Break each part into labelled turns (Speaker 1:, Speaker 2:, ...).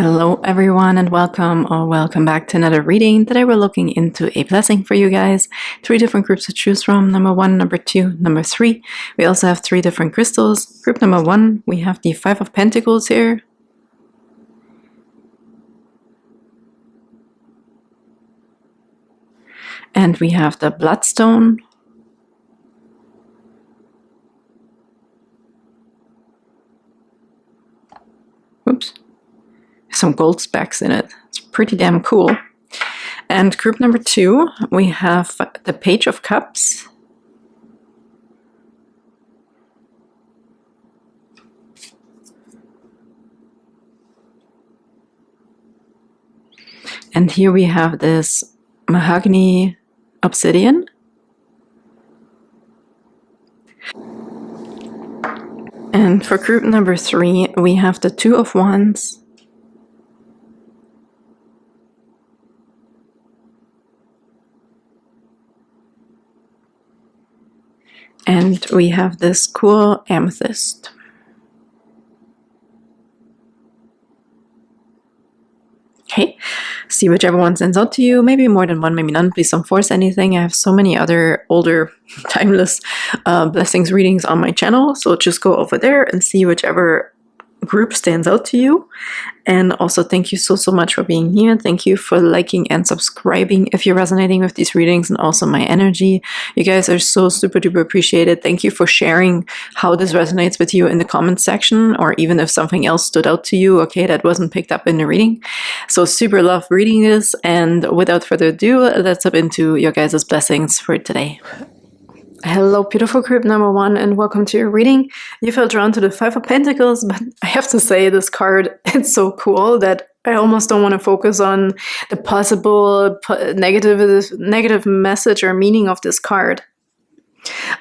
Speaker 1: Hello everyone and welcome back to another reading. Today we're looking into a blessing for you guys. 3 different groups to choose from. Number 1, number 2, number 3. We also have 3 different crystals. Group number 1, we have the 5 of Pentacles here. And we have the Bloodstone. Oops. Some gold specks in it. It's pretty damn cool. And group number 2, we have the Page of Cups. And here we have this mahogany obsidian. And for group number 3, we have the 2 of Wands. And we have this cool amethyst. Okay, see whichever one stands out to you. Maybe more than one, maybe none. Please don't force anything. I have so many other older, timeless blessings readings on my channel. So just go over there and see whichever group stands out to you. And also thank you so much for being here. Thank you for liking and subscribing if you're resonating with these readings and also my energy. You guys are so super duper appreciated. Thank you for sharing how this resonates with you in the comments section, or even if something else stood out to you, okay, that wasn't picked up in the reading. So super love reading this, and without further ado, let's hop into your guys' blessings for today. Hello, beautiful group number 1, and welcome to your reading. You felt drawn to the 5 of Pentacles, but I have to say this card, it's so cool that I almost don't want to focus on the possible negative message or meaning of this card.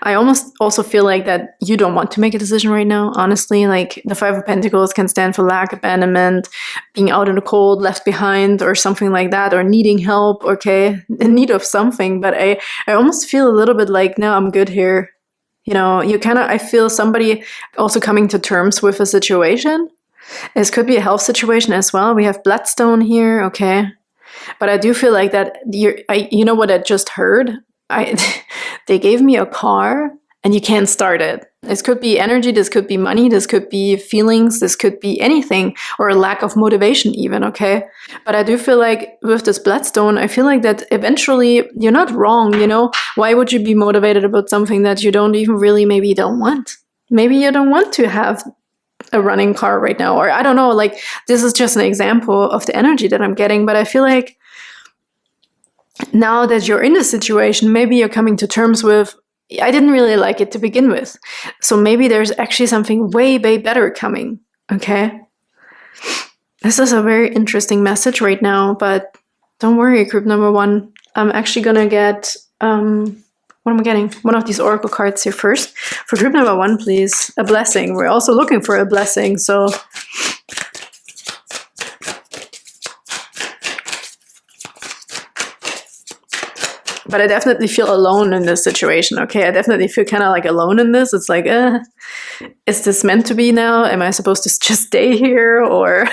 Speaker 1: I almost also feel like that you don't want to make a decision right now, honestly. Like the 5 of Pentacles can stand for lack, abandonment, being out in the cold, left behind, or something like that, or needing help, okay, in need of something. But I almost feel a little bit like, no, I'm good here. You know, I feel somebody also coming to terms with a situation. This could be a health situation as well. We have Bloodstone here, okay. But I do feel like that, you know what I just heard? They gave me a car and you can't start it. This could be energy, this could be money, this could be feelings, this could be anything, or a lack of motivation even, okay? But I do feel like with this Bloodstone, I feel like that eventually you're not wrong, you know? Why would you be motivated about something that you don't even really maybe don't want? Maybe you don't want to have a running car right now, or I don't know, like this is just an example of the energy that I'm getting, but I feel like now that you're in a situation, maybe you're coming to terms with, I didn't really like it to begin with. So maybe there's actually something way better coming, okay? This is a very interesting message right now, but don't worry, group number 1. I'm actually gonna get, what am I getting? One of these oracle cards here first. For group number 1, please, a blessing. We're also looking for a blessing, so but I definitely feel alone in this situation, okay? I definitely feel kind of like alone in this. It's like, is this meant to be now? Am I supposed to just stay here, or?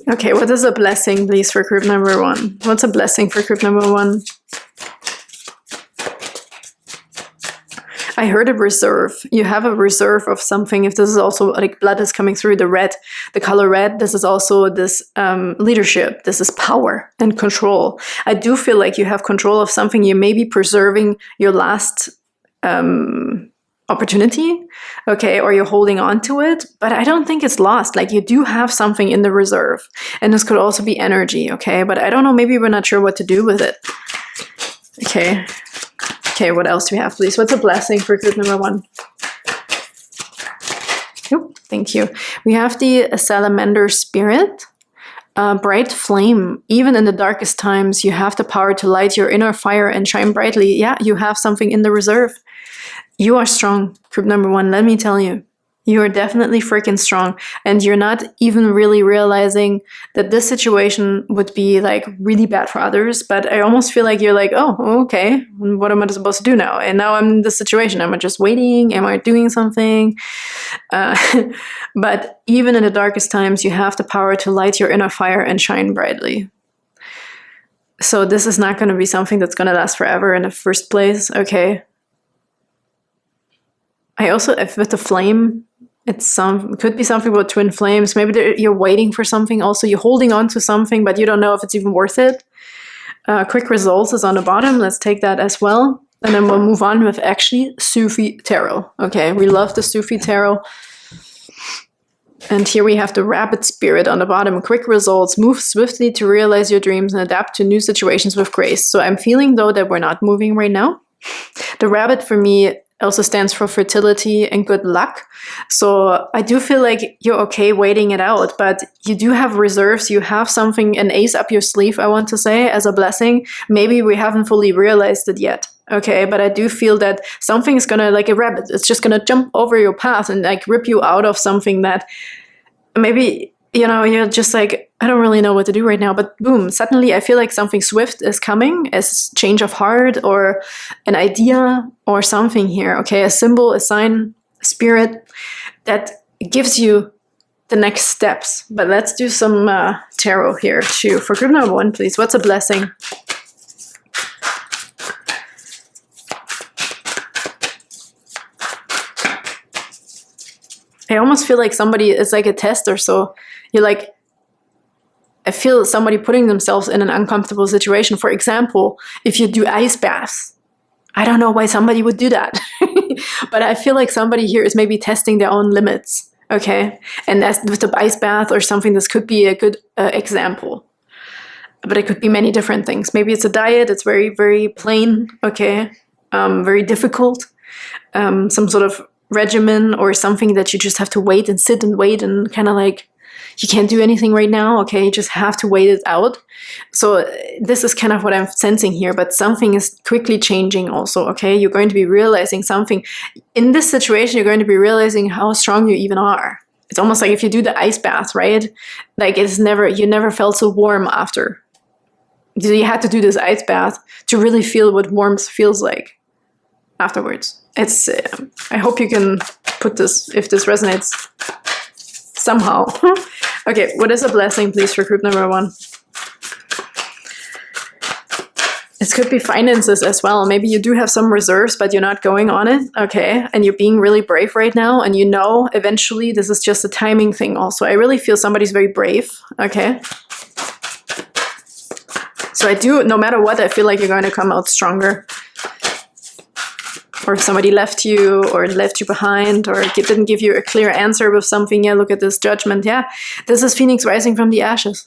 Speaker 1: Okay, what is a blessing, please, for group number 1? What's a blessing for group number 1? I heard a reserve. You have a reserve of something. If this is also like blood is coming through the red, the color red, this is also this leadership. This is power and control. I do feel like you have control of something. You may be preserving your last opportunity, okay, or you're holding on to it, but I don't think it's lost. Like you do have something in the reserve, and this could also be energy, okay, but I don't know, maybe we're not sure what to do with it. Okay, what else do we have, please? What's a blessing for group number 1? Nope, thank you. We have the salamander spirit. Bright flame. Even in the darkest times, you have the power to light your inner fire and shine brightly. Yeah, you have something in the reserve. You are strong, group number 1, let me tell you. You're definitely freaking strong, and you're not even really realizing that this situation would be like really bad for others. But I almost feel like you're like, oh, okay, what am I supposed to do now? And now I'm in this situation. Am I just waiting? Am I doing something? Uh, but even in the darkest times, you have the power to light your inner fire and shine brightly. So this is not going to be something that's going to last forever in the first place. Okay. I also, if with the flame, it could be something about twin flames. Maybe you're waiting for something. Also, you're holding on to something, but you don't know if it's even worth it. Quick results is on the bottom. Let's take that as well. And then we'll move on with actually Sufi Tarot. Okay, we love the Sufi Tarot. And here we have the rabbit spirit on the bottom. Quick results. Move swiftly to realize your dreams and adapt to new situations with grace. So I'm feeling, though, that we're not moving right now. The rabbit, for me, also stands for fertility and good luck. So I do feel like you're okay waiting it out, but you do have reserves. You have something, an ace up your sleeve, I want to say, as a blessing. Maybe we haven't fully realized it yet. Okay, but I do feel that something is gonna, like a rabbit, it's just gonna jump over your path and like rip you out of something that maybe, you know, you're just like, I don't really know what to do right now, but boom, suddenly I feel like something swift is coming, as change of heart or an idea or something here. Okay, a symbol, a sign, a spirit that gives you the next steps. But let's do some tarot here too. For group number 1, please. What's a blessing? I almost feel like somebody is like a test or so. You're like, I feel somebody putting themselves in an uncomfortable situation. For example, if you do ice baths, I don't know why somebody would do that. But I feel like somebody here is maybe testing their own limits. Okay. And that's with the ice bath or something, this could be a good example. But it could be many different things. Maybe it's a diet. It's very, very plain. Okay. Very difficult. Some sort of regimen or something that you just have to wait and sit and wait and kind of like, you can't do anything right now. Okay, you just have to wait it out. So this is kind of what I'm sensing here, but something is quickly changing also. Okay, you're going to be realizing something in this situation. You're going to be realizing how strong you even are. It's almost like if you do the ice bath, right? Like you never felt so warm after. So you had to do this ice bath to really feel what warmth feels like afterwards. It's, I hope you can put this, if this resonates somehow. Okay, what is a blessing, please, for group number 1? It could be finances as well. Maybe you do have some reserves, but you're not going on it. Okay, and you're being really brave right now, and you know eventually this is just a timing thing also. I really feel somebody's very brave. Okay. So I do, no matter what, I feel like you're going to come out stronger. Or if somebody left you or left you behind or didn't give you a clear answer with something, yeah, look at this judgment. Yeah, this is Phoenix rising from the ashes.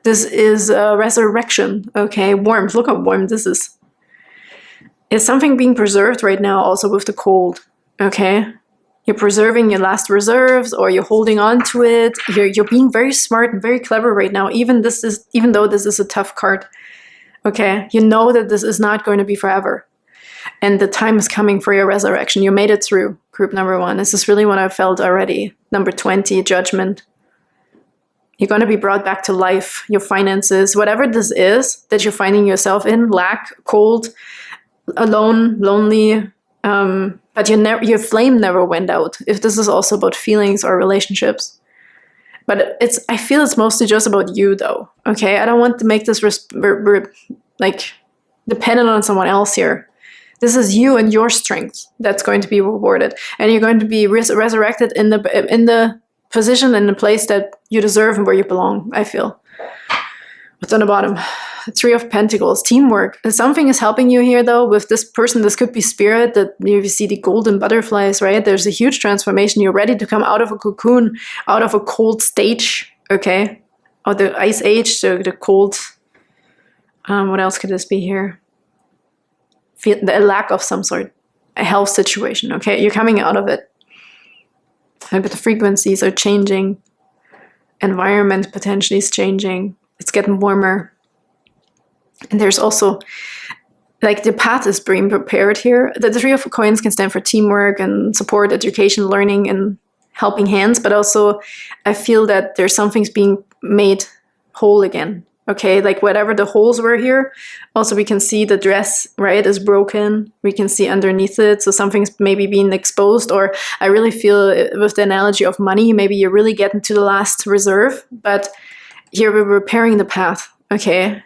Speaker 1: This is resurrection. Okay, warmth. Look how warm this is. Is something being preserved right now also with the cold. Okay, you're preserving your last reserves or you're holding on to it. You're being very smart and very clever right now. Even though this is a tough card. Okay, you know that this is not going to be forever. And the time is coming for your resurrection. You made it through, group number 1. This is really what I felt already. Number 20, judgment. You're going to be brought back to life, your finances, whatever this is that you're finding yourself in, lack, cold, alone, lonely, but your flame never went out. If this is also about feelings or relationships. But I feel it's mostly just about you, though. Okay, I don't want to make this like dependent on someone else here. This is you and your strength that's going to be rewarded, and you're going to be resurrected in the position and the place that you deserve and where you belong. I feel. What's on the bottom? The 3 of Pentacles, teamwork. Something is helping you here, though, with this person. This could be spirit. That you see the golden butterflies, right? There's a huge transformation. You're ready to come out of a cocoon, out of a cold stage. Okay, or the ice age, so the cold. What else could this be here? A lack of some sort, a health situation. Okay, you're coming out of it. But the frequencies are changing. Environment potentially is changing. It's getting warmer. And there's also, like, the path is being prepared here. The 3 of Coins can stand for teamwork and support, education, learning, and helping hands, but also I feel that there's something's being made whole again. Okay, like whatever the holes were here, also we can see the dress, right, is broken. We can see underneath it, so something's maybe being exposed. Or I really feel with the analogy of money, maybe you're really getting to the last reserve, but here we're repairing the path. Okay,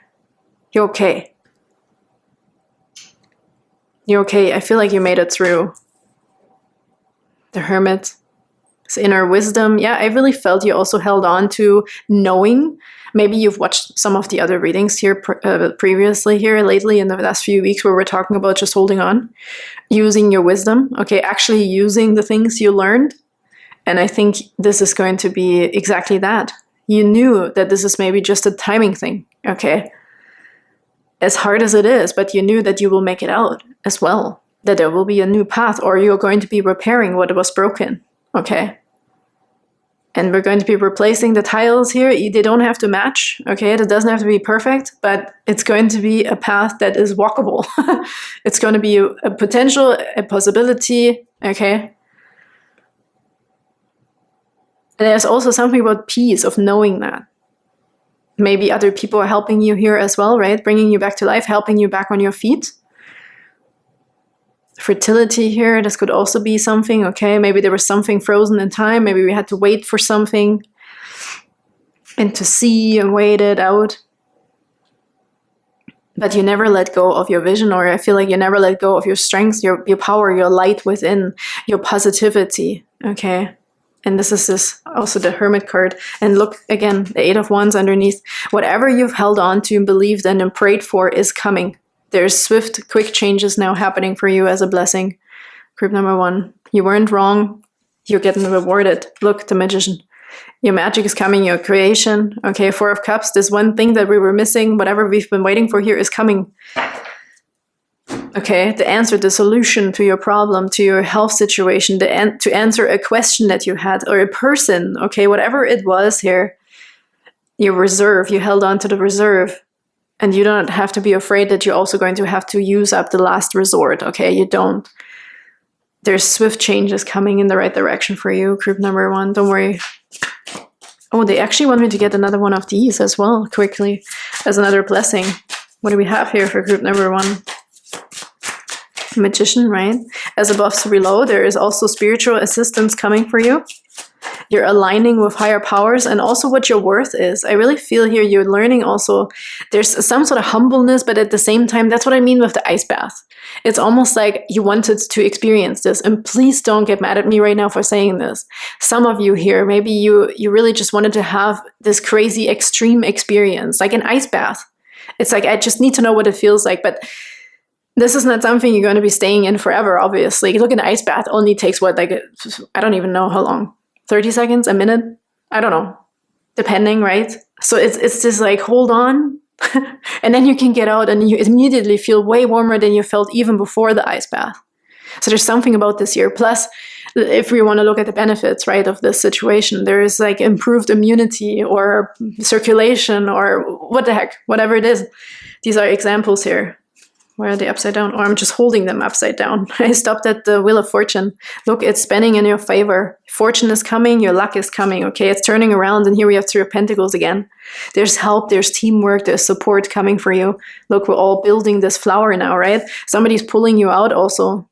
Speaker 1: you're okay. You're okay. I feel like you made it through. The Hermit. It's inner wisdom. Yeah, I really felt you also held on to knowing. Maybe you've watched some of the other readings here previously here lately in the last few weeks where we're talking about just holding on, using your wisdom, okay, actually using the things you learned. And I think this is going to be exactly that. You knew that this is maybe just a timing thing, okay? As hard as it is, but you knew that you will make it out as well, that there will be a new path, or you're going to be repairing what was broken, okay? And we're going to be replacing the tiles here. They don't have to match, okay? It doesn't have to be perfect, but it's going to be a path that is walkable. It's going to be a potential, a possibility, okay? And there's also something about peace, of knowing that. Maybe other people are helping you here as well, right? Bringing you back to life, helping you back on your feet. Fertility here, this could also be something, okay? Maybe there was something frozen in time. Maybe we had to wait for something and to see and wait it out. But you never let go of your vision, or I feel like you never let go of your strength, your power, your light within, your positivity, okay? And this is also the Hermit card. And look, again, the Eight of Wands underneath. Whatever you've held on to and believed in and prayed for is coming. There's swift, quick changes now happening for you as a blessing. Group number 1. You weren't wrong. You're getting rewarded. Look, the Magician. Your magic is coming, your creation. Okay, 4 of Cups. This one thing that we were missing, whatever we've been waiting for here is coming. Okay, the answer, the solution to your problem, to your health situation, to answer a question that you had, or a person, okay, whatever it was here, your reserve, you held on to the reserve. And you don't have to be afraid that you're also going to have to use up the last resort, okay? You don't. There's swift changes coming in the right direction for you, group number 1. Don't worry. Oh, they actually want me to get another one of these as well, quickly, as another blessing. What do we have here for group number 1? Magician, right? As above, so below. There is also spiritual assistance coming for you. You're aligning with higher powers and also what your worth is. I really feel here you're learning also. There's some sort of humbleness, but at the same time, that's what I mean with the ice bath. It's almost like you wanted to experience this. And please don't get mad at me right now for saying this. Some of you here, maybe you really just wanted to have this crazy extreme experience, like an ice bath. It's like, I just need to know what it feels like. But this is not something you're going to be staying in forever, obviously. Look, an ice bath only takes what, like, I don't even know how long. 30 seconds, a minute, I don't know, depending, right? So it's just like, hold on, and then you can get out and you immediately feel way warmer than you felt even before the ice bath. So there's something about this year. Plus, if we want to look at the benefits, right, of this situation, there is like improved immunity or circulation or what the heck, whatever it is. These are examples here. Where are they upside down? Or I'm just holding them upside down. I stopped at the Wheel of Fortune. Look, it's spinning in your favor. Fortune is coming, your luck is coming, okay? It's turning around, and here we have 3 of Pentacles again. There's help, there's teamwork, there's support coming for you. Look, we're all building this flower now, right? Somebody's pulling you out also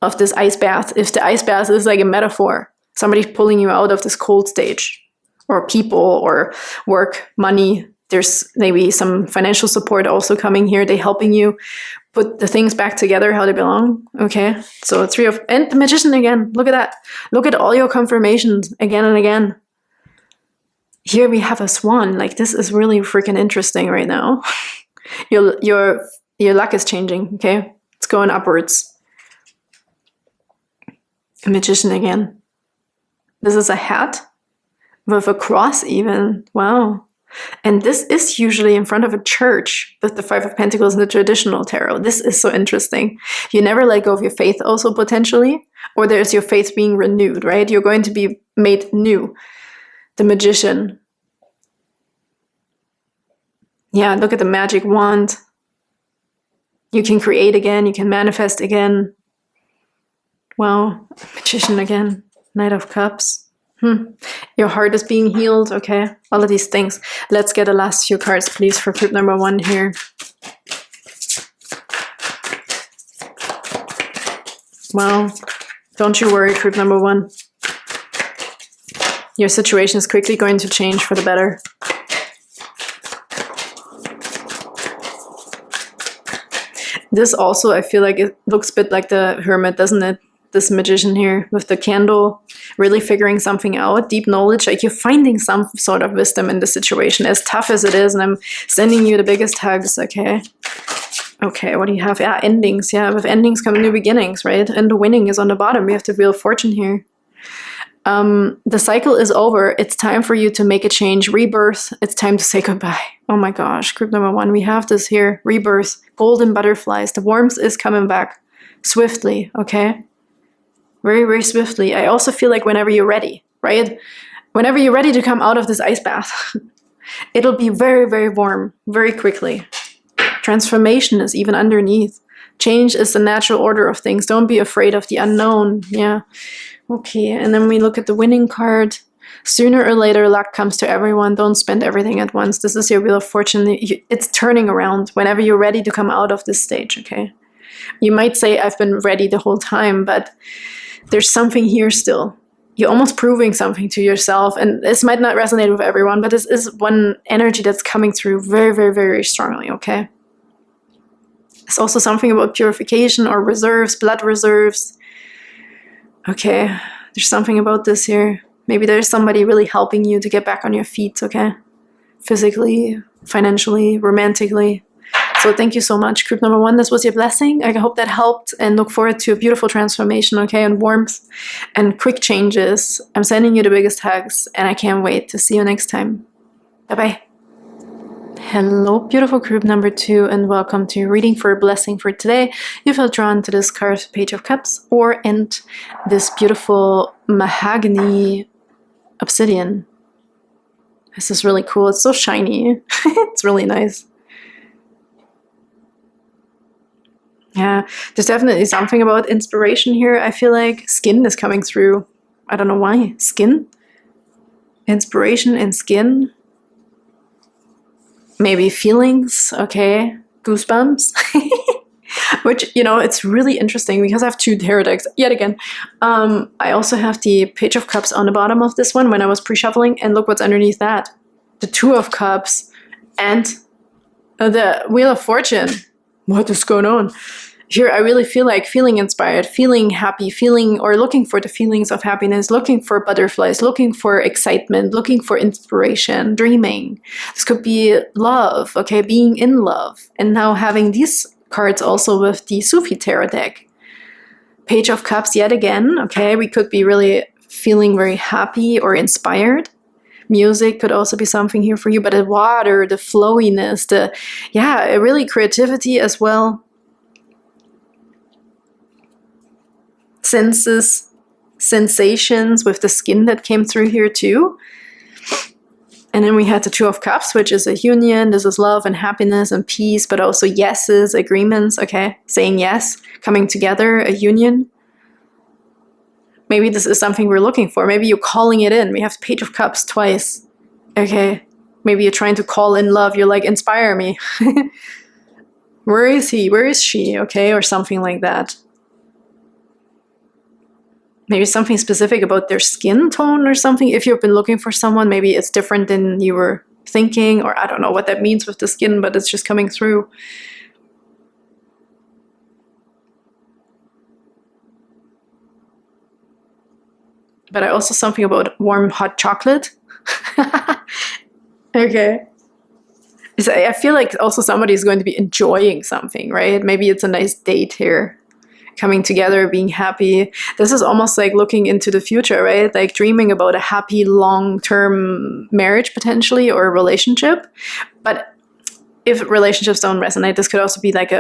Speaker 1: of this ice bath. If the ice bath is like a metaphor, somebody's pulling you out of this cold stage. Or people, or work, money. There's maybe some financial support also coming here. They're helping you put the things back together how they belong. Okay, so 3 of... And the Magician again. Look at that. Look at all your confirmations again and again. Here we have a swan. Like, this is really freaking interesting right now. Your luck is changing, okay? It's going upwards. A Magician again. This is a hat with a cross even. Wow. And this is usually in front of a church with the 5 of Pentacles in the traditional tarot. This is so interesting. You never let go of your faith also potentially, or there's your faith being renewed, right? You're going to be made new. The Magician. Yeah, look at the magic wand. You can create again. You can manifest again. Wow. Magician again. Knight of Cups. Your heart is being healed, okay? All of these things. Let's get the last few cards, please, for group number 1 here. Well, don't you worry, group number 1. Your situation is quickly going to change for the better. This also, I feel like it looks a bit like the Hermit, doesn't it? This Magician here with the candle, really figuring something out, deep knowledge, like you're finding some sort of wisdom in the situation, as tough as it is, and I'm sending you the biggest hugs, okay? Okay, what do you have? Yeah, endings. Yeah, with endings come new beginnings, right? And the winning is on the bottom. We have the Wheel of Fortune here. The cycle is over. It's time for you to make a change. Rebirth. It's time to say goodbye. Oh my gosh. Group number 1. We have this here. Rebirth. Golden butterflies. The warmth is coming back. Swiftly. Okay? Very, very swiftly. I also feel like whenever you're ready, right? Whenever you're ready to come out of this ice bath, it'll be very, very warm. Very quickly. Transformation is even underneath. Change is the natural order of things. Don't be afraid of the unknown. Yeah. Okay, and then we look at the winning card. Sooner or later, luck comes to everyone. Don't spend everything at once. This is your Wheel of Fortune. It's turning around whenever you're ready to come out of this stage, okay? You might say, I've been ready the whole time, but there's something here still. You're almost proving something to yourself, and this might not resonate with everyone, but this is one energy that's coming through very, very, very strongly, okay? It's also something about purification or reserves, blood reserves. Okay, there's something about this here. Maybe there's somebody really helping you to get back on your feet, okay? Physically, financially, romantically. So thank you so much, group number 1. This was your blessing. I hope that helped, and look forward to a beautiful transformation, okay? And warmth and quick changes. I'm sending you the biggest hugs, and I can't wait to see you next time. Bye-bye. Hello, beautiful group number 2, and welcome to your reading for a blessing for today. You felt drawn to this card, Page of Cups, and this beautiful mahogany obsidian. This is really cool. It's so shiny. It's really nice. Yeah, there's definitely something about inspiration here. I feel like skin is coming through. I don't know why. Skin? Inspiration and skin. Maybe feelings, okay, goosebumps, which, you know, it's really interesting because I have 2 tarot decks, yet again. I also have the Page of Cups on the bottom of this one when I was pre-shuffling, and look what's underneath that. The 2 of Cups and the Wheel of Fortune. What is going on? Here, I really feel like feeling inspired, feeling happy, feeling or looking for the feelings of happiness, looking for butterflies, looking for excitement, looking for inspiration, dreaming. This could be love, okay, being in love. And now having these cards also with the Sufi Tarot deck. Page of Cups yet again, okay, we could be really feeling very happy or inspired. Music could also be something here for you, but the water, the flowiness, really creativity as well. Senses, sensations with the skin that came through here too. And then we had the 2 of Cups, which is a union. This is love and happiness and peace, but also yeses, agreements, okay? Saying yes, coming together, a union. Maybe this is something we're looking for. Maybe you're calling it in. We have Page of Cups twice, okay? Maybe you're trying to call in love. You're like, inspire me. Where is he? Where is she? Okay, or something like that. Maybe something specific about their skin tone or something. If you've been looking for someone, maybe it's different than you were thinking, or I don't know what that means with the skin, but it's just coming through. But I also something about warm hot chocolate. Okay. So I feel like also somebody is going to be enjoying something, right? Maybe it's a nice date here. Coming together, being happy. This is almost like looking into the future, right? Like dreaming about a happy long-term marriage potentially, or a relationship. But if relationships don't resonate, this could also be like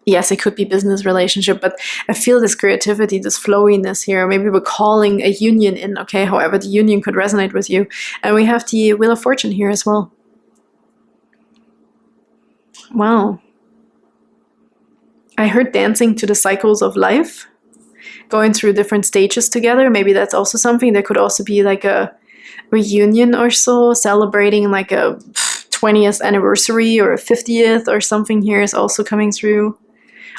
Speaker 1: yes, it could be business relationship, but I feel this creativity, this flowiness here. Maybe we're calling a union in, okay? However, the union could resonate with you. And we have the Wheel of Fortune here as well. Wow. I heard dancing to the cycles of life. going through different stages together. Maybe that's also something. There could also be like a reunion or so, celebrating like a 20th anniversary or a 50th or something here is also coming through.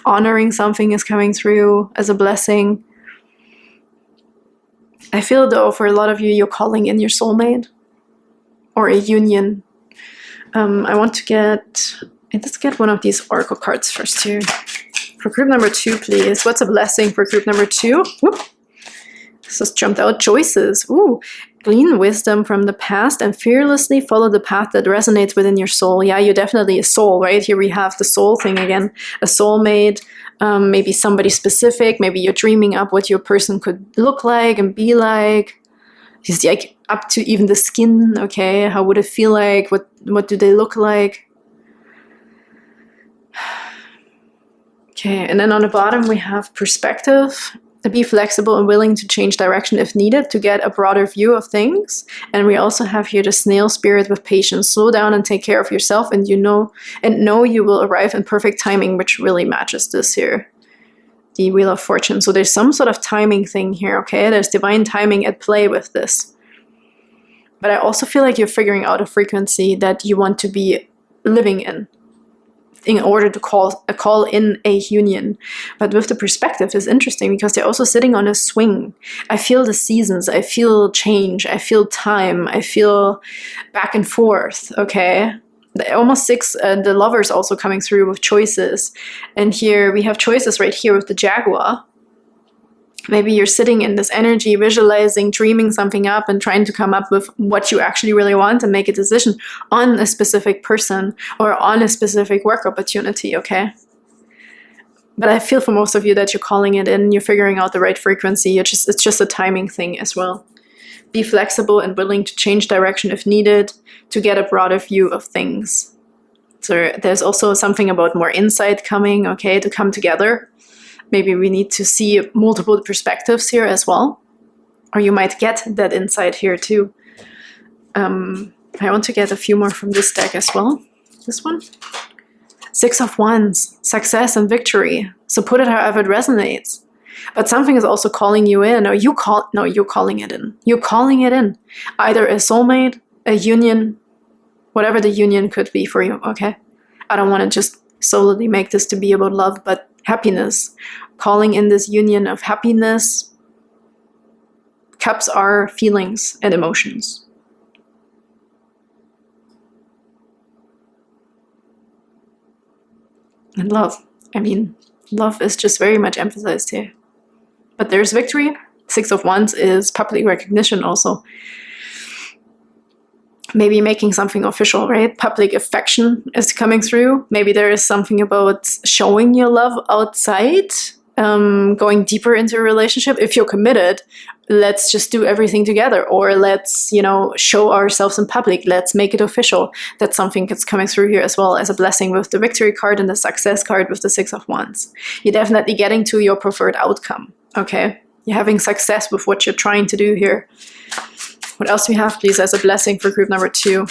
Speaker 1: Honoring something is coming through as a blessing. I feel though for a lot of you, you're calling in your soulmate or a union. I want to let's get one of these oracle cards first here. For group number 2, please. What's a blessing for group number 2? Whoop. This just jumped out. Choices. Ooh. Glean wisdom from the past and fearlessly follow the path that resonates within your soul. Yeah, you're definitely a soul, right? Here we have the soul thing again. A soulmate, maybe somebody specific. Maybe you're dreaming up what your person could look like and be like. It's like up to even the skin, okay? How would it feel like? What do they look like? Okay, and then on the bottom we have perspective. Be flexible and willing to change direction if needed to get a broader view of things. And we also have here the snail spirit with patience. Slow down and take care of yourself, and know you will arrive in perfect timing, which really matches this here. The Wheel of Fortune. So there's some sort of timing thing here, okay? There's divine timing at play with this. But I also feel like you're figuring out a frequency that you want to be living in order to call in a union. But with the perspective is interesting because they're also sitting on a swing. I feel the seasons, I feel change, I feel time, I feel back and forth, okay? Almost 6, the Lovers also coming through with choices. And here we have choices right here with the Jaguar. Maybe you're sitting in this energy, visualizing, dreaming something up and trying to come up with what you actually really want and make a decision on a specific person or on a specific work opportunity, okay? But I feel for most of you that you're calling it in, you're figuring out the right frequency. It's just a timing thing as well. Be flexible and willing to change direction if needed to get a broader view of things. So there's also something about more insight coming, okay, to come together. Maybe we need to see multiple perspectives here as well. Or you might get that insight here too. I want to get a few more from this deck as well. This one. 6 of Wands, success and victory. So put it however it resonates. But something is also calling you in, or you're calling it in. You're calling it in. Either a soulmate, a union, whatever the union could be for you, okay? I don't want to just solely make this to be about love, but happiness. Calling in this union of happiness. Cups are feelings and emotions. And love. I mean, love is just very much emphasized here. But there's victory. 6 of Wands is public recognition also. Maybe making something official, right? Public affection is coming through. Maybe there is something about showing your love outside, going deeper into a relationship. If you're committed, let's just do everything together. Or let's, show ourselves in public. Let's make it official. That's something that's coming through here as well as a blessing with the victory card and the success card with the 6 of Wands. You're definitely getting to your preferred outcome, okay? You're having success with what you're trying to do here. What else do we have, please, as a blessing for group number 2?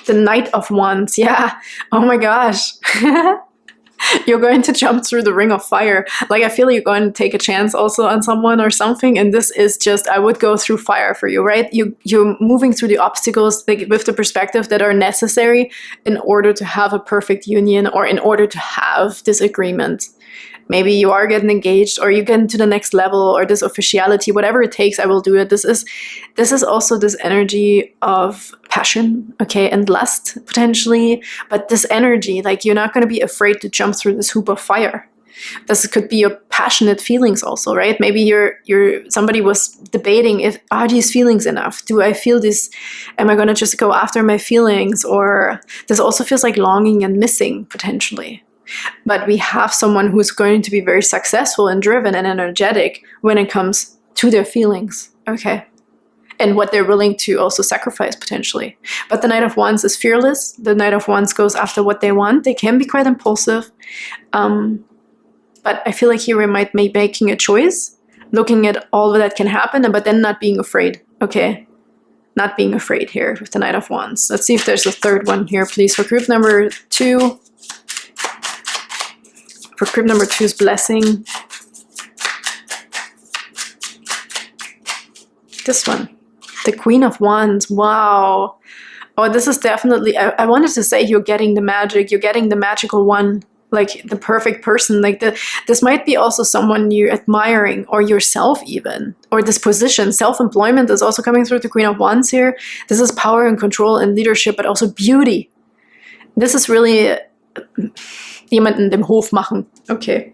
Speaker 1: The Knight of Wands. Yeah. Oh my gosh. You're going to jump through the ring of fire. Like, I feel like you're going to take a chance also on someone or something. And this is just, I would go through fire for you, right? You're moving through the obstacles with the perspective that are necessary in order to have a perfect union or in order to have this agreement. Maybe you are getting engaged or you get into the next level or this officiality, whatever it takes, I will do it. This is also this energy of passion, okay, and lust potentially. But this energy, like, you're not going to be afraid to jump through this hoop of fire. This could be your passionate feelings also, right? Maybe somebody was debating are these feelings enough? Do I feel this? Am I going to just go after my feelings? Or this also feels like longing and missing potentially. But we have someone who's going to be very successful and driven and energetic when it comes to their feelings, okay? And what they're willing to also sacrifice potentially. But the Knight of Wands is fearless. The Knight of Wands goes after what they want. They can be quite impulsive. But I feel like here we might be making a choice, looking at all that can happen, but then not being afraid, okay? Not being afraid here with the Knight of Wands. Let's see if there's a third one here, please. For group number 2. For group number 2's blessing. This one, the Queen of Wands. Wow. Oh, this is definitely, I wanted to say you're getting the magic, you're getting the magical one, like the perfect person. Like this might be also someone you're admiring, or yourself even, or this position. Self-employment is also coming through the Queen of Wands here. This is power and control and leadership, but also beauty. This is really jemanden dem Hof machen. Okay.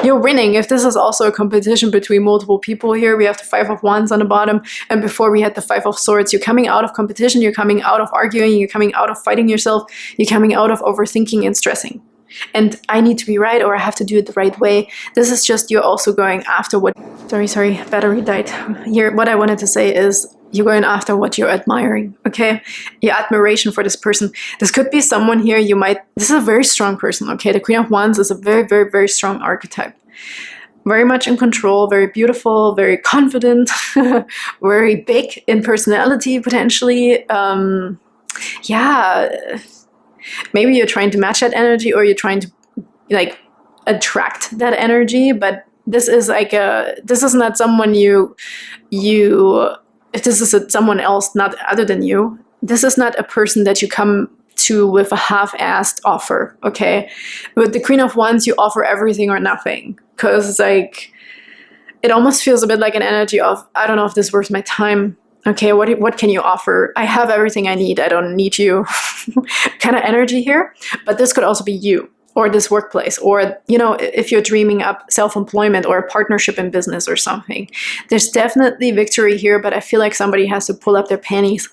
Speaker 1: You're winning. If this is also a competition between multiple people here, we have the Five of Wands on the bottom, and before we had the Five of Swords. You're coming out of competition, you're coming out of arguing, you're coming out of fighting yourself, you're coming out of overthinking and stressing. And I need to be right, or I have to do it the right way. This is just, you're also going after what, sorry, battery died. Here, what I wanted to say is, you're going after what you're admiring, okay? Your admiration for this person. This could be someone here you might, this is a very strong person, okay? The Queen of Wands is a very, very, very strong archetype. Very much in control, very beautiful, very confident, very big in personality, potentially. Yeah, maybe you're trying to match that energy, or you're trying to like attract that energy, but this is like this is not someone if this is someone else, not other than you, this is not a person that you come to with a half-assed offer, okay? With the Queen of Wands, you offer everything or nothing, because like, it almost feels a bit like an energy of, I don't know if this is worth my time. Okay, what can you offer? I have everything I need, I don't need you kind of energy here. But this could also be you, or this workplace, or, you know, if you're dreaming up self-employment or a partnership in business or something. There's definitely victory here, but I feel like somebody has to pull up their panties,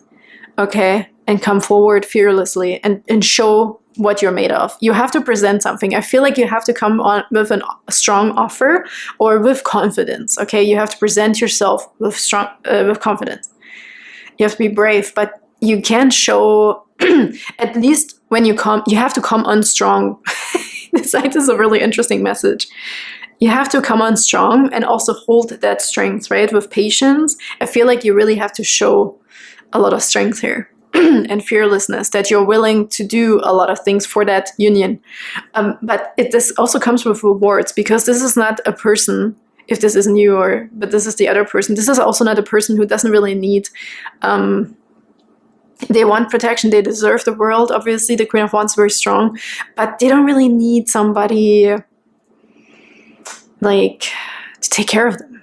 Speaker 1: okay, and come forward fearlessly and show what you're made of. You have to present something. I feel like you have to come on with a strong offer, or with confidence, okay? You have to present yourself with with confidence. You have to be brave, but you can't show, at least when you come, you have to come on strong. This is a really interesting message. You have to come on strong and also hold that strength, right? With patience. I feel like you really have to show a lot of strength here and fearlessness, that you're willing to do a lot of things for that union. But this also comes with rewards, because this is not a person, if this isn't you, but this is the other person. This is also not a person who doesn't really need, they want protection, they deserve the world. Obviously, the Queen of Wands is very strong, but they don't really need somebody like to take care of them.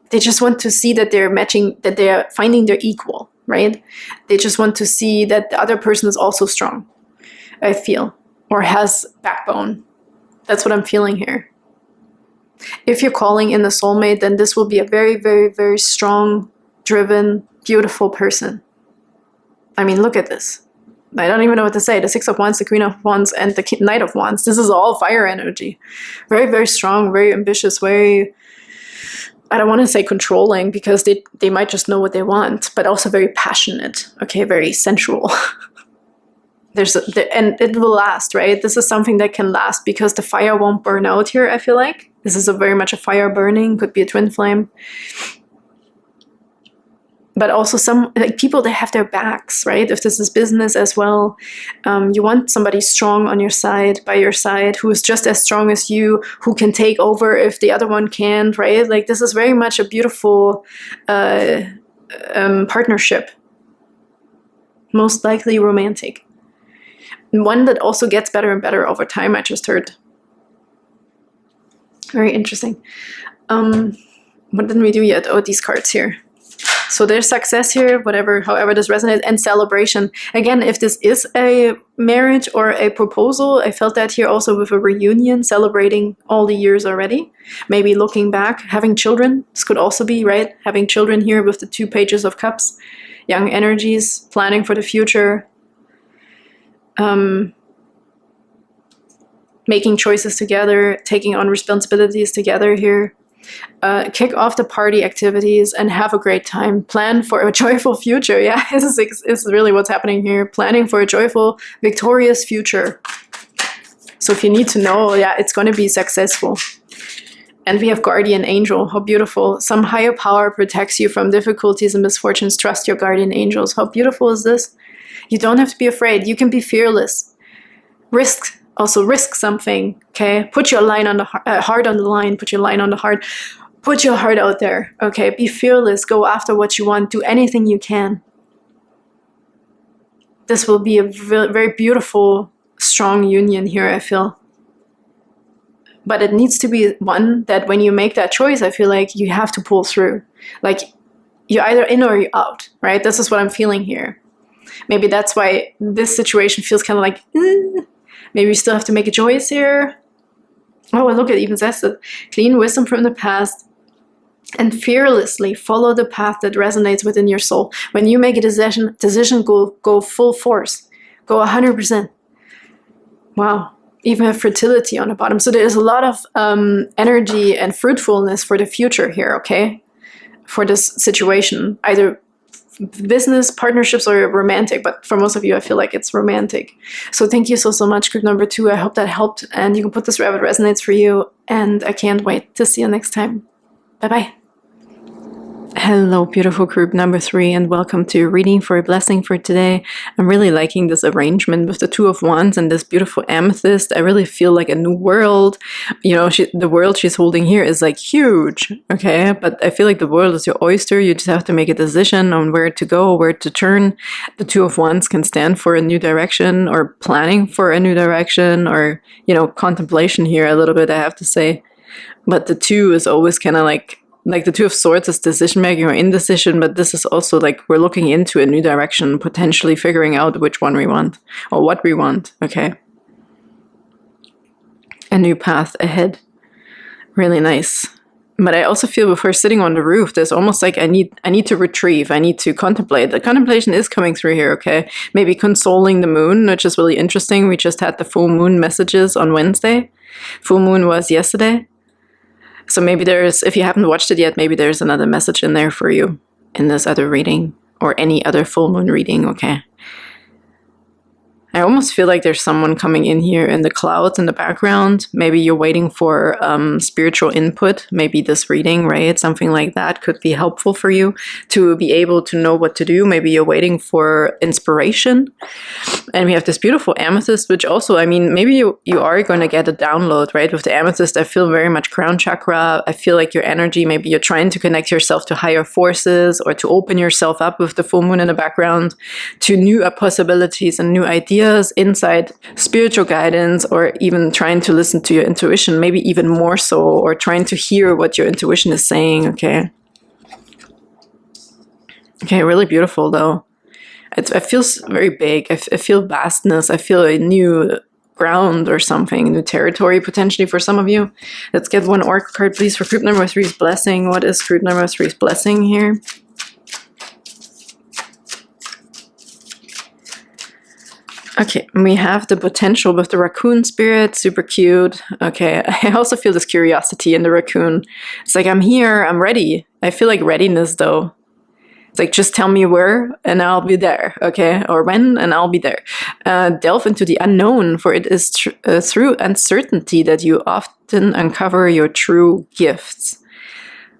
Speaker 1: They just want to see that they're matching, that they're finding their equal, right? They just want to see that the other person is also strong, I feel, or has backbone. That's what I'm feeling here. If you're calling in a soulmate, then this will be a very, very, very strong, driven, beautiful person. I mean, look at this. I don't even know what to say. The Six of Wands, the Queen of Wands, and the Knight of Wands. This is all fire energy. Very, very strong, very ambitious, very, I don't want to say controlling, because they might just know what they want, but also very passionate, okay, very sensual. And it will last, right? This is something that can last, because the fire won't burn out here, I feel like. This is very much a fire burning, could be a twin flame. But also some like people that have their backs, right? If this is business as well, you want somebody strong on your side, by your side, who is just as strong as you, who can take over if the other one can't, right? Like, this is very much a beautiful partnership. Most likely romantic. One that also gets better and better over time, I just heard. Very interesting. What didn't we do yet? Oh, these cards here. So there's success here, however this resonates, and celebration. Again, if this is a marriage or a proposal, I felt that here also with a reunion, celebrating all the years already. Maybe looking back, having children. This could also be, right? Having children here with the 2 pages of cups. Young energies, planning for the future. Making choices together, taking on responsibilities together here. Kick off the party activities and have a great time. Plan for a joyful future. Yeah, this is really what's happening here. Planning for a joyful, victorious future. So if you need to know, yeah, it's going to be successful. And we have guardian angel. How beautiful. Some higher power protects you from difficulties and misfortunes. Trust your guardian angels. How beautiful is this? You don't have to be afraid. You can be fearless. Also risk something, okay? Put your line on the heart on the line. Put your line on the heart. Put your heart out there, okay? Be fearless, go after what you want, do anything you can. This will be a very beautiful, strong union here, I feel. But it needs to be one that when you make that choice, I feel like you have to pull through. Like, you're either in or you're out, right? This is what I'm feeling here. Maybe that's why this situation feels kind of like, maybe you still have to make a choice here. Oh, and look, it even says that. Clean wisdom from the past and fearlessly follow the path that resonates within your soul. When you make a decision, go full force. Go 100%. Wow. Even have fertility on the bottom. So there's a lot of energy and fruitfulness for the future here, okay? For this situation. Either business, partnerships, or romantic. But for most of you, I feel like it's romantic. So thank you so much, group number 2. I hope that helped. And you can put this wherever it resonates for you. And I can't wait to see you next time. Bye-bye. Hello, beautiful group number 3, and welcome to your reading for a blessing for today. I'm really liking this arrangement with the Two of Wands and this beautiful amethyst. I really feel like a new world. You know, the world she's holding here is like huge, okay? But I feel like the world is your oyster. You just have to make a decision on where to go, where to turn. The Two of Wands can stand for a new direction or planning for a new direction or, you know, contemplation here a little bit, I have to say. But the Two is always kind of like the Two of Swords is decision-making or indecision, but this is also like we're looking into a new direction, potentially figuring out which one we want or what we want, okay? A new path ahead. Really nice. But I also feel before sitting on the roof, there's almost like I need to retrieve, I need to contemplate. The contemplation is coming through here, okay? Maybe consoling the moon, which is really interesting. We just had the full moon messages on Wednesday. Full moon was yesterday. So maybe there's, if you haven't watched it yet, maybe there's another message in there for you in this other reading or any other full moon reading, okay? I almost feel like there's someone coming in here in the clouds in the background. Maybe you're waiting for spiritual input. Maybe this reading, right? Something like that could be helpful for you to be able to know what to do. Maybe you're waiting for inspiration. And we have this beautiful amethyst, which also, I mean, maybe you are going to get a download, right? With the amethyst, I feel very much crown chakra. I feel like your energy, maybe you're trying to connect yourself to higher forces or to open yourself up with the full moon in the background to new possibilities and new ideas, insight, spiritual guidance, or even trying to listen to your intuition, maybe even more so, or trying to hear what your intuition is saying, okay? Okay, really beautiful though. It feels very big. I feel vastness. I feel a new ground or something, new territory potentially for some of you. Let's get one oracle card, please, for group number 3's blessing. What is group number 3's blessing here? Okay, we have the potential with the raccoon spirit, super cute. Okay, I also feel this curiosity in the raccoon. It's like, I'm here, I'm ready. I feel like readiness though. It's like, just tell me where and I'll be there, okay? Or when and I'll be there. Delve into the unknown, for it is through uncertainty that you often uncover your true gifts.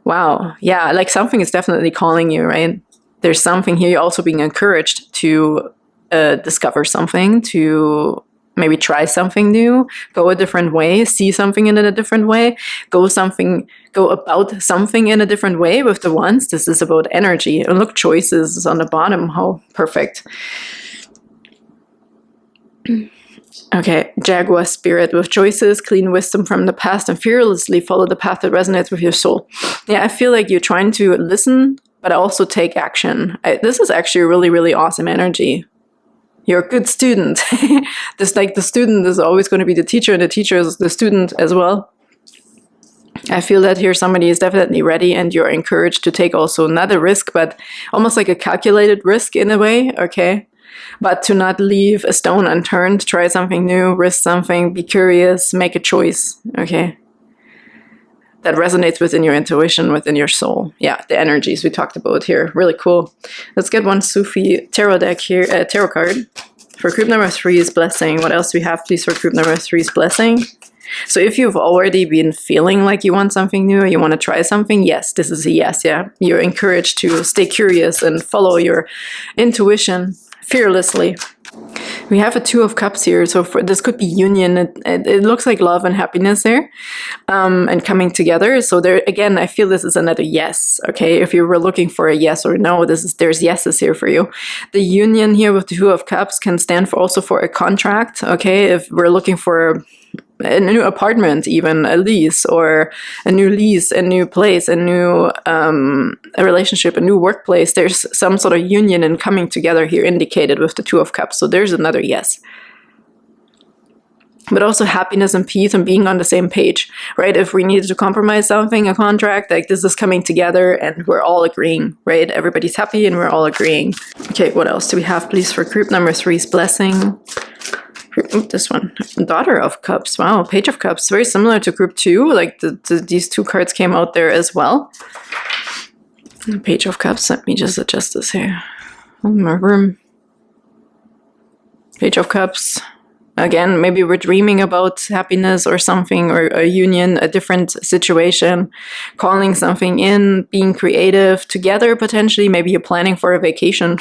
Speaker 1: Wow, yeah, like something is definitely calling you, right? There's something here. You're also being encouraged to discover something, to maybe try something new, go a different way, see something in a different way, go about something in a different way with the Wands. This is about energy. And look, choices is on the bottom. How perfect. Okay, Jaguar spirit with choices, clean wisdom from the past, and fearlessly follow the path that resonates with your soul. Yeah, I feel like you're trying to listen, but also take action. This is actually a really, really awesome energy. You're a good student. Just like the student is always going to be the teacher, and the teacher is the student as well. I feel that here somebody is definitely ready, and you're encouraged to take also not a risk, but almost like a calculated risk in a way, okay? But to not leave a stone unturned, try something new, risk something, be curious, make a choice, okay? That resonates within your intuition, within your soul. Yeah, the energies we talked about here. Really cool. Let's get one Sufi Tarot deck here, tarot card. For group number 3's blessing. What else do we have, please, for group number 3's blessing? So if you've already been feeling like you want something new, or you want to try something, yes, this is a yes, yeah. You're encouraged to stay curious and follow your intuition fearlessly. We have a Two of Cups here, so this could be union. It looks like love and happiness there, and coming together. So there again, I feel this is another yes. Okay, if you were looking for a yes or no, there's yeses here for you. The union here with the Two of Cups can stand for also for a contract. Okay, if we're looking for a new apartment, even a lease, or a new lease, a new place, a new a relationship, a new workplace, there's some sort of union and coming together here indicated with the Two of Cups. So there's another yes. But also happiness and peace and being on the same page, right? If we needed to compromise something, a contract, like this is coming together and we're all agreeing, right? Everybody's happy and we're all agreeing. Okay, what else do we have, please, for group number 3's blessing? This one, Daughter of Cups. Wow, Page of Cups, very similar to group 2. Like these two cards came out there as well. Page of Cups. Let me just adjust this here. Oh, my room. Page of Cups. Again, maybe we're dreaming about happiness or something, or a union, a different situation, calling something in, being creative together potentially. Maybe you're planning for a vacation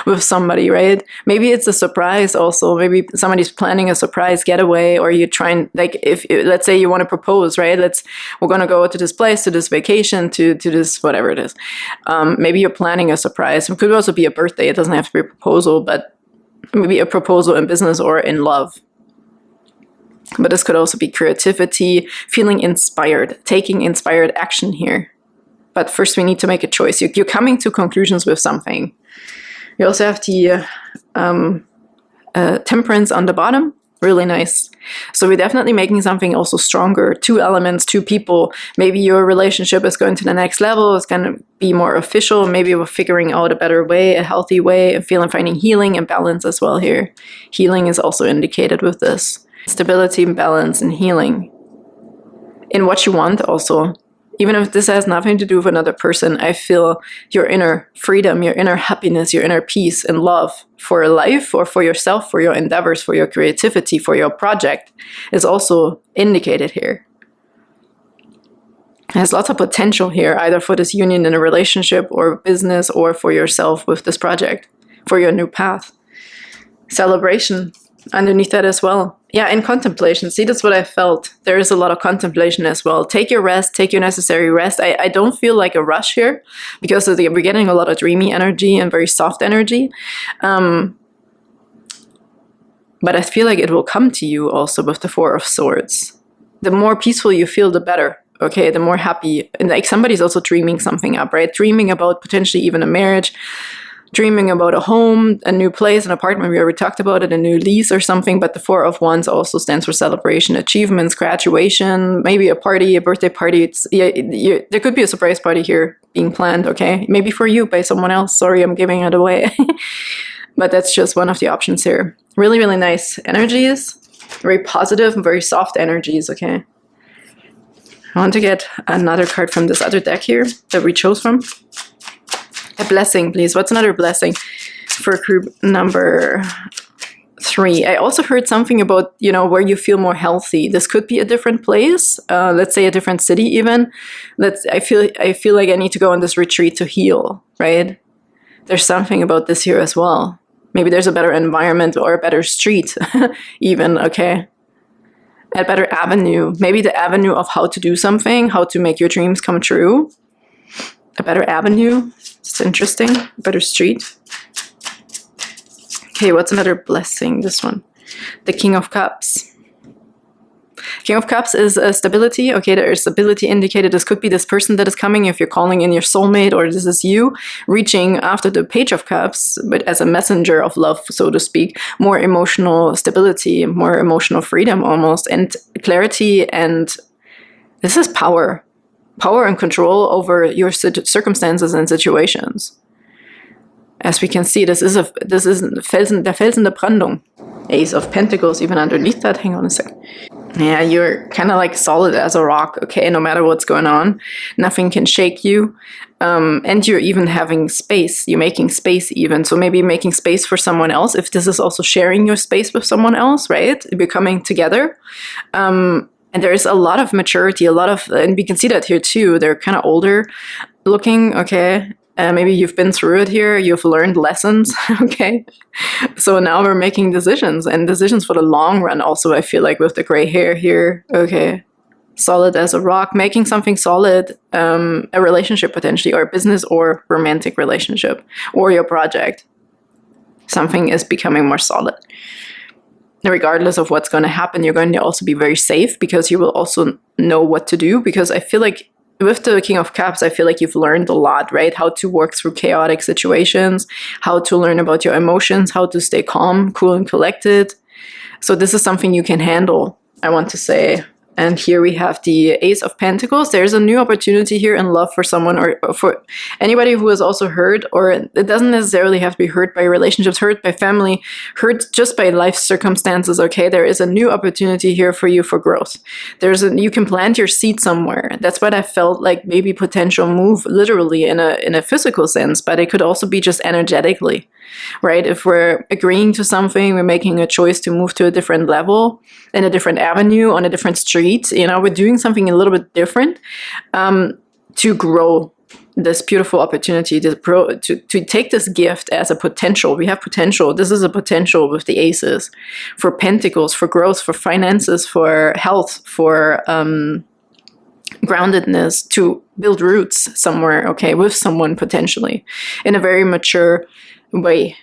Speaker 1: with somebody, right? Maybe it's a surprise also. Maybe somebody's planning a surprise getaway, or you're trying, like, if let's say you want to propose, right? We're going to go to this place, to this vacation, to this, whatever it is. Maybe you're planning a surprise. It could also be a birthday. It doesn't have to be a proposal, but maybe a proposal in business or in love. But this could also be creativity, feeling inspired, taking inspired action here. But first we need to make a choice. You're coming to conclusions with something. You also have the Temperance on the bottom. Really nice. So we're definitely making something also stronger. 2 elements, 2 people. Maybe your relationship is going to the next level. It's going to be more official. Maybe we're figuring out a better way, a healthy way, and finding healing and balance as well here. Healing is also indicated with this. Stability, balance, and healing. In what you want also. Even if this has nothing to do with another person, I feel your inner freedom, your inner happiness, your inner peace and love for life or for yourself, for your endeavors, for your creativity, for your project is also indicated here. There's lots of potential here, either for this union in a relationship or business, or for yourself with this project, for your new path. Celebration underneath that as well. Yeah, and contemplation. See, that's what I felt. There is a lot of contemplation as well. Take your rest, take your necessary rest. I don't feel like a rush here, because we're getting a lot of dreamy energy and very soft energy. But I feel like it will come to you also with the Four of Swords. The more peaceful you feel, the better. Okay, the more happy. And like somebody's also dreaming something up, right? Dreaming about potentially even a marriage. Dreaming about a home, a new place, an apartment, we already talked about it, a new lease or something, but the Four of Wands also stands for celebration, achievements, graduation, maybe a party, a birthday party. There could be a surprise party here being planned, okay? Maybe for you by someone else. Sorry, I'm giving it away. But that's just one of the options here. Really, really nice energies. Very positive and very soft energies, okay? I want to get another card from this other deck here that we chose from. A blessing, please. What's another blessing for group number 3? I also heard something about, where you feel more healthy. This could be a different place. Let's say a different city even. I feel like I need to go on this retreat to heal, right? There's something about this here as well. Maybe there's a better environment or a better street even, okay? A better avenue. Maybe the avenue of how to do something, how to make your dreams come true. A better avenue. It's interesting. A better street. Okay, what's another blessing? This one. The King of Cups. King of Cups is stability. Okay, there is stability indicated. This could be this person that is coming if you're calling in your soulmate, or this is you reaching after the Page of Cups, but as a messenger of love, so to speak. More emotional stability, more emotional freedom almost, and clarity, and this is power. Power and control over your circumstances and situations. As we can see, this is der Felsen der Brandung. Ace of Pentacles even underneath that. Hang on a second. Yeah, you're kind of like solid as a rock, okay? No matter what's going on, nothing can shake you. And you're even having space. You're making space even. So maybe making space for someone else. If this is also sharing your space with someone else, right? You're coming together. And there's a lot of maturity, and we can see that here too. They're kind of older looking, okay? Maybe you've been through it here, you've learned lessons, okay? So now we're making decisions, and decisions for the long run also, I feel like, with the gray hair here, okay? Solid as a rock, making something solid, a relationship potentially, or a business or romantic relationship, or your project. Something is becoming more solid. Regardless of what's going to happen, you're going to also be very safe, because you will also know what to do, because I feel like with the King of Cups, I feel like you've learned a lot, right? How to work through chaotic situations, how to learn about your emotions, how to stay calm, cool, and collected. So this is something you can handle, I want to say. And here we have the Ace of Pentacles. There's a new opportunity here in love for someone, or for anybody who is also hurt, or it doesn't necessarily have to be hurt by relationships, hurt by family, hurt just by life circumstances, okay? There is a new opportunity here for you for growth. You can plant your seed somewhere. That's what I felt like, maybe potential move literally in a physical sense, but it could also be just energetically, right? If we're agreeing to something, we're making a choice to move to a different level, in a different avenue, on a different street, you know, we're doing something a little bit different to grow this beautiful opportunity, to take this gift as a potential. We have potential. This is a potential with the aces for pentacles, for growth, for finances, for health, for groundedness, to build roots somewhere, okay, with someone potentially in a very mature way.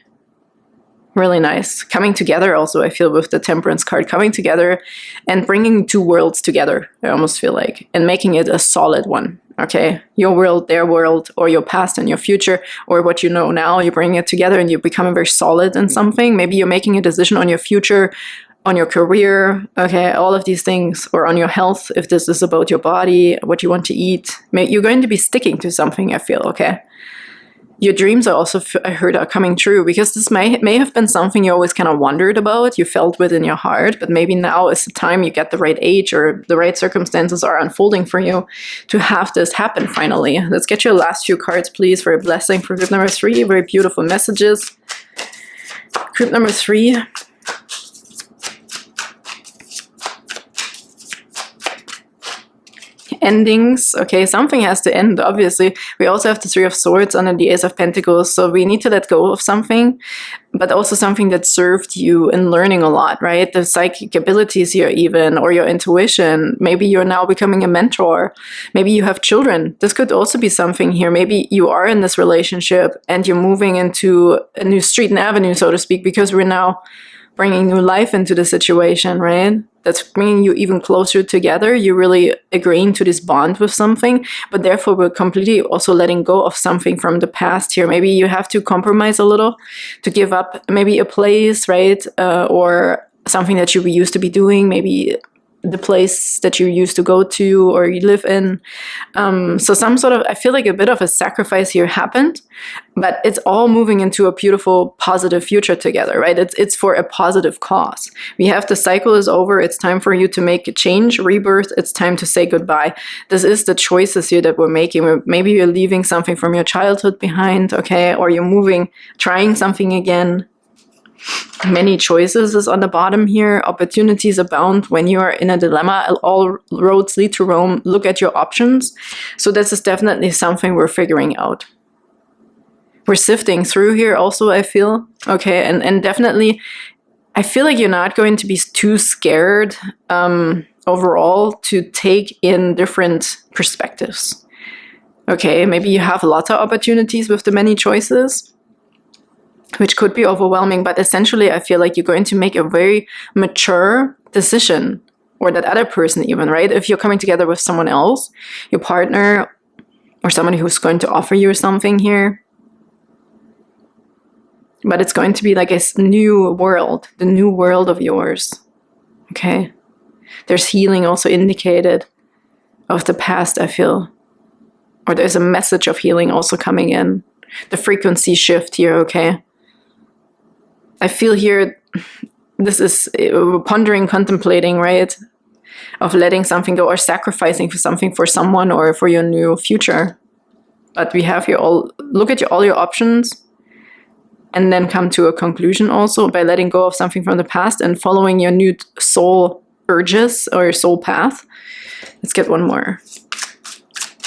Speaker 1: Really nice. Coming together also, I feel, with the Temperance card, coming together and bringing two worlds together, I almost feel like, and making it a solid one, okay? Your world, their world, or your past and your future, or what you know now, you bring it together and you become very solid in something. Maybe you're making a decision on your future, on your career, okay, all of these things, or on your health, if this is about your body, what you want to eat. You're going to be sticking to something, I feel, okay? Your dreams are also, I heard, are coming true, because this may have been something you always kind of wondered about, you felt within your heart, but maybe now is the time, you get the right age or the right circumstances are unfolding for you to have this happen finally. Let's get your last few cards, please, for a blessing for group number 3. Very beautiful messages. Group number 3. Endings. Okay, something has to end, obviously. We also have the 3 of Swords under the Ace of Pentacles, so we need to let go of something, but also something that served you in learning a lot, right? The psychic abilities here even, or your intuition. Maybe you're now becoming a mentor. Maybe you have children. This could also be something here. Maybe you are in this relationship and you're moving into a new street and avenue, so to speak, because we're now bringing new life into the situation, right? That's bringing you even closer together. You're really agreeing to this bond with something, but therefore we're completely also letting go of something from the past here. Maybe you have to compromise a little to give up maybe a place, right? Or something that you used to be doing, maybe the place that you used to go to or you live in. So some sort of, I feel like a bit of a sacrifice here happened, but it's all moving into a beautiful, positive future together, right? It's for a positive cause. We have the cycle is over. It's time for you to make a change, rebirth. It's time to say goodbye. This is the choices here that we're making. Maybe you're leaving something from your childhood behind, okay? Or you're moving, trying something again. Many choices is on the bottom here. Opportunities abound when you are in a dilemma. All roads lead to Rome. Look at your options. So this is definitely something we're figuring out. We're sifting through here also, I feel. Okay, and definitely, I feel like you're not going to be too scared overall to take in different perspectives. Okay, maybe you have lots of opportunities with the many choices, which could be overwhelming, but essentially I feel like you're going to make a very mature decision, or that other person even, right? If you're coming together with someone else, your partner, or somebody who's going to offer you something here. But it's going to be like a new world, the new world of yours, okay? There's healing also indicated of the past, I feel. Or there's a message of healing also coming in. The frequency shift here, okay? I feel here, this is pondering, contemplating, right? Of letting something go or sacrificing for something for someone or for your new future. But we have here look at all your options and then come to a conclusion also by letting go of something from the past and following your new soul urges or your soul path. Let's get one more.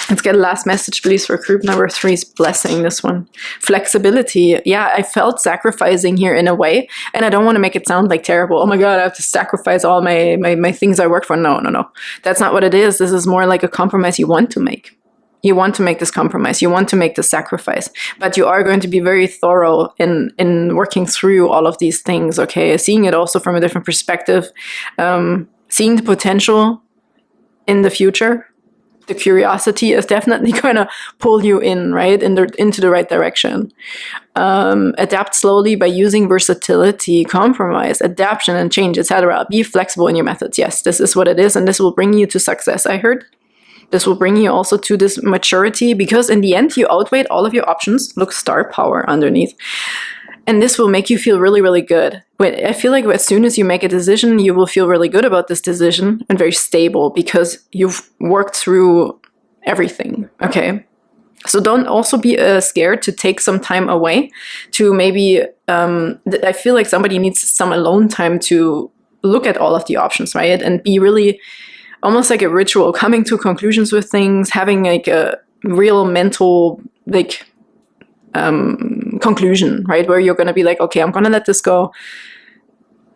Speaker 1: Let's get a last message, please, for group number 3's blessing. This one. Flexibility. Yeah, I felt sacrificing here in a way. And I don't want to make it sound like terrible. Oh my God, I have to sacrifice all my things I work for. No, no, no. That's not what it is. This is more like a compromise you want to make. You want to make this compromise. You want to make this sacrifice. But you are going to be very thorough in working through all of these things, okay? Seeing it also from a different perspective. Seeing the potential in the future. The curiosity is definitely going to pull you in, right? Into the right direction. Adapt slowly by using versatility, compromise, adaptation and change, etc. Be flexible in your methods. Yes, this is what it is. And this will bring you to success, I heard. This will bring you also to this maturity, because in the end, you outweighed all of your options. Look, star power underneath. And this will make you feel really, really good. I feel like as soon as you make a decision, you will feel really good about this decision and very stable because you've worked through everything, okay? So don't also be scared to take some time away to maybe, I feel like somebody needs some alone time to look at all of the options, right? And be really almost like a ritual, coming to conclusions with things, having like a real mental, like, conclusion, right? Where you're going to be like, okay, I'm going to let this go.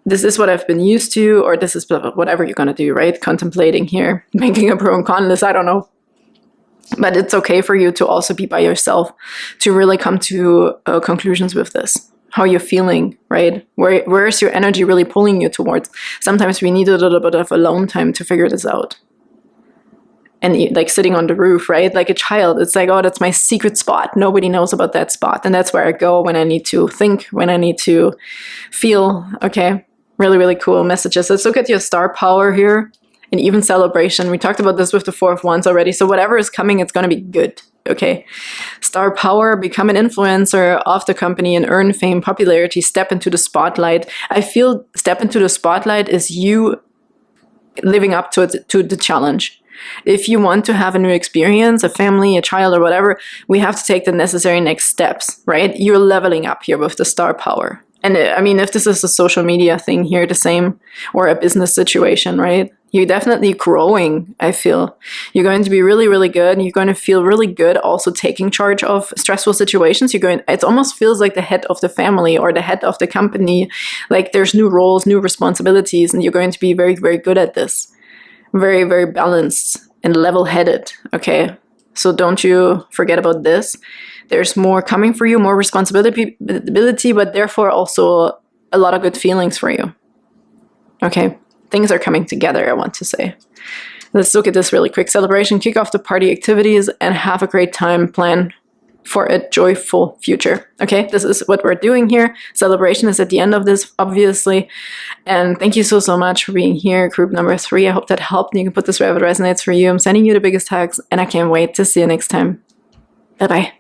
Speaker 1: This is what I've been used to, or this is whatever you're going to do, right? Contemplating here, making a pro and con list, I don't know. But it's okay for you to also be by yourself to really come to conclusions with this. How you're feeling, right? Where is your energy really pulling you towards? Sometimes we need a little bit of alone time to figure this out. And like sitting on the roof, right? Like a child, it's like, oh, that's my secret spot. Nobody knows about that spot. And that's where I go when I need to think, when I need to feel, okay? Really, really cool messages. Let's look at your star power here and even celebration. We talked about this with the Four of Wands already. So whatever is coming, it's going to be good, okay? Star power, become an influencer of the company and earn fame, popularity, step into the spotlight. I feel step into the spotlight is you living up to the challenge. If you want to have a new experience, a family, a child, or whatever, we have to take the necessary next steps, right? You're leveling up here with the star power. And I mean, if this is a social media thing here, the same, or a business situation, right? You're definitely growing, I feel. You're going to be really, really good. And you're going to feel really good also taking charge of stressful situations. It almost feels like the head of the family or the head of the company. Like there's new roles, new responsibilities, and you're going to be very, very good at this. Very, very balanced and level-headed, okay? So don't you forget about this. There's more coming for you, more responsibility, but therefore also a lot of good feelings for you, okay? Things are coming together, I want to say. Let's look at this really quick. Celebration, kick off the party activities, and have a great time. Plan for a joyful future. Okay, this is what we're doing here. Celebration is at the end of this, obviously. And thank you so, so much for being here, group number 3. I hope that helped. You can put this wherever it resonates for you. I'm sending you the biggest hugs, and I can't wait to see you next time. Bye-bye.